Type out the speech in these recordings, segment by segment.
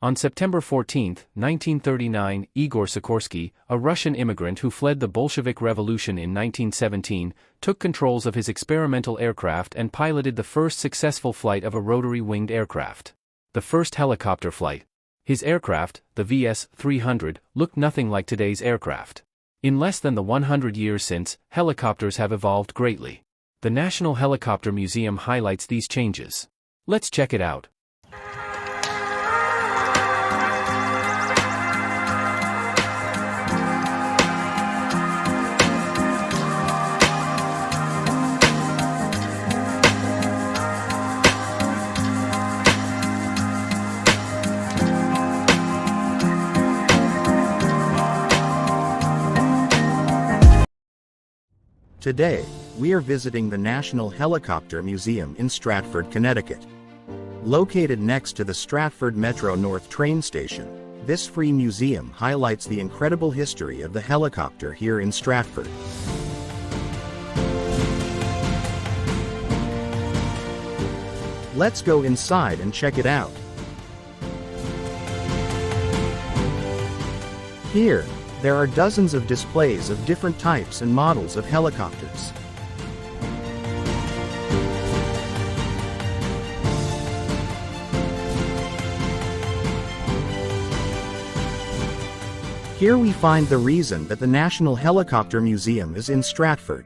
On September 14, 1939, Igor Sikorsky, a Russian immigrant who fled the Bolshevik Revolution in 1917, took controls of his experimental aircraft and piloted the first successful flight of a rotary-winged aircraft. The first helicopter flight. His aircraft, the VS-300, looked nothing like today's aircraft. In less than the 100 years since, helicopters have evolved greatly. The National Helicopter Museum highlights these changes. Let's check it out. Today, we are visiting the National Helicopter Museum in Stratford, Connecticut. Located next to the Stratford Metro North train station, this free museum highlights the incredible history of the helicopter here in Stratford. Let's go inside and check it out. Here, there are dozens of displays of different types and models of helicopters. Here we find the reason that the National Helicopter Museum is in Stratford.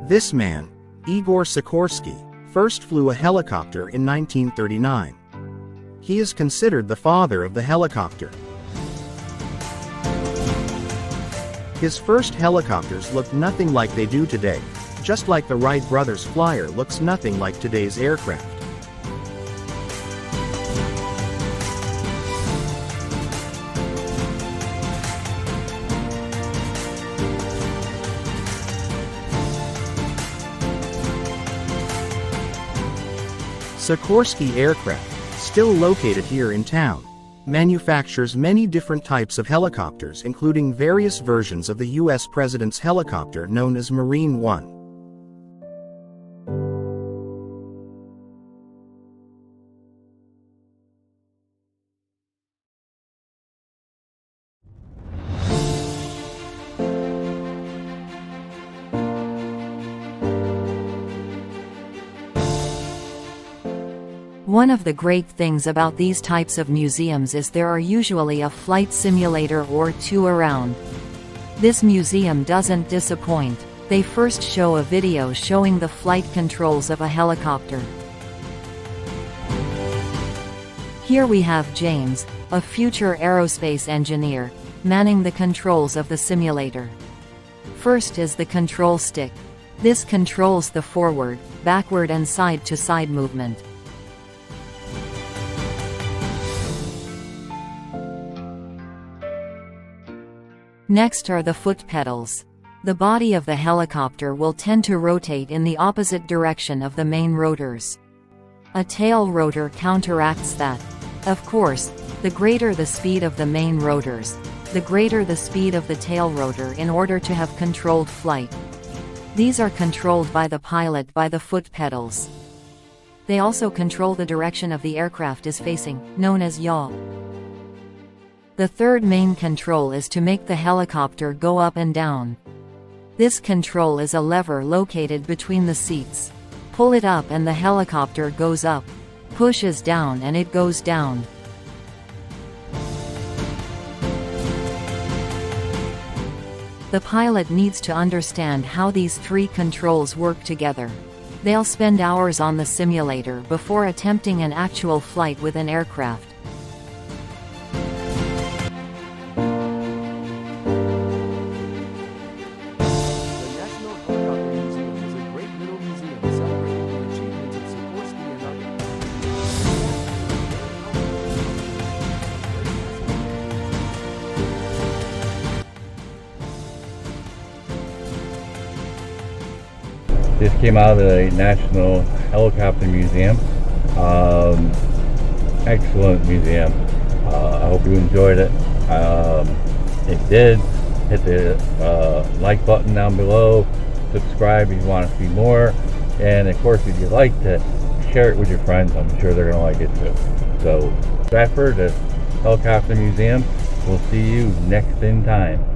This man, Igor Sikorsky, first flew a helicopter in 1939. He is considered the father of the helicopter. His first helicopters looked nothing like they do today, just like the Wright brothers' Flyer looks nothing like today's aircraft. Sikorsky Aircraft, still located here in town, manufactures many different types of helicopters, including various versions of the U.S. President's helicopter known as Marine One. One of the great things about these types of museums is there are usually a flight simulator or two around. This museum doesn't disappoint. They first show a video showing the flight controls of a helicopter. Here we have James, a future aerospace engineer, manning the controls of the simulator. First is the control stick. This controls the forward, backward and side-to-side movement. Next are the foot pedals. The body of the helicopter will tend to rotate in the opposite direction of the main rotors. A tail rotor counteracts that. Of course, the greater the speed of the main rotors, the greater the speed of the tail rotor in order to have controlled flight. These are controlled by the pilot by the foot pedals. They also control the direction of the aircraft is facing, known as yaw. The third main control is to make the helicopter go up and down. This control is a lever located between the seats. Pull it up and the helicopter goes up. Pushes down and it goes down. The pilot needs to understand how these three controls work together. They'll spend hours on the simulator before attempting an actual flight with an aircraft. This came out of the National Helicopter Museum. Excellent museum. I hope you enjoyed it. If you did, hit the like button down below. Subscribe if you want to see more. And of course, if you'd like to share it with your friends, I'm sure they're going to like it too. So, Stratford, the Helicopter Museum, we'll see you next in time.